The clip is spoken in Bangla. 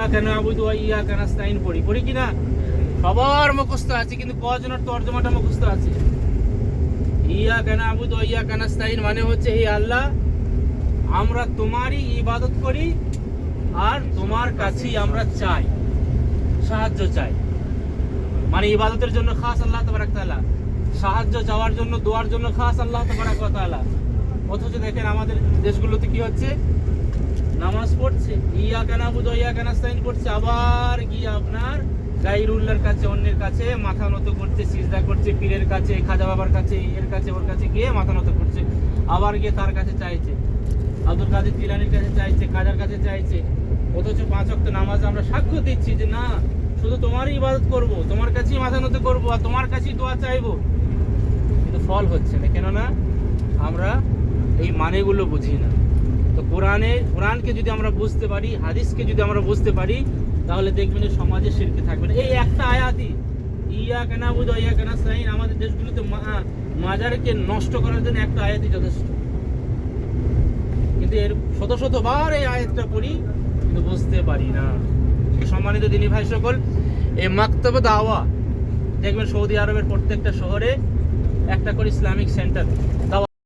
ইয়াকা নাবুদু ওয়া ইয়াকা নাস্তাইন পড়ি কি না? সবার মুখস্থ আছে, কিন্তু কজনের তর্জমাটা মুখস্থ আছে? ইয়াকা নাবুদু ওয়া ইয়াকা নাস্তাইন মানে হচ্ছে, হে আল্লাহ, আমরা তোমারই ইবাদত করি আর তোমার কাছেই আমরা চাই, সাহায্য চাই। মানে ইবাদতের জন্য খাস আল্লাহ তাবারাক তাআলা, সাহায্য চাওয়ার জন্য, দোয়ার জন্য খাস আল্লাহ তাবারাক ওয়া তাআলা। অথচ দেখেন আমাদের দেশগুলোতে কি হচ্ছে, নামাজ পড়ছে, ইয়াকা নাবুদু ওয়া ইয়াকা নাস্তাইন পড়ছে, আবার গিয়ে আপনার গায়রুল্লাহর কাছে, অন্যের কাছে মাথা নত করছে, সিজদা করছে, পীরের কাছে, খাজা বাবার কাছে, এর কাছে, ওর কাছে গিয়ে মাথা নত করছে, আবার গিয়ে তার কাছে চাইছে, আব্দুল কাদের জিলানীর কাছে চাইছে, খাজার কাছে চাইছে। অথচ 5 ওয়াক্ত নামাজ আমরা সাক্ষ্য দিচ্ছি যে না, শুধু তোমারই ইবাদত করব, তোমার কাছেই মাথা নত করব, আর তোমার কাছেই দোয়া চাইবো, কিন্তু ফল হচ্ছে না। কেননা আমরা এই মানেগুলো বুঝি না। তো কোরআনকে যদি আমরা বুঝতে পারি, হাদিসকে যদি আমরা বুঝতে পারি, তাহলে দেখবেন যে সমাজে শিরক থাকবে না। এই একটা আয়াতই, ইয়াকা নাবুদু ওয়া ইয়াকা নাস্তাইন, আমাদের দেশগুলোতে মাজারকে নষ্ট করার জন্য একটা আয়াতই যথেষ্ট। কিন্তু এর শত শতবার এই আয়াতটা পড়ি, কিন্তু বুঝতে পারি না। সম্মানিত দিনী ভাই সকল, এই মাকতাব দাওয়া দেখবেন সৌদি আরবের প্রত্যেকটা শহরে একটা করে ইসলামিক সেন্টার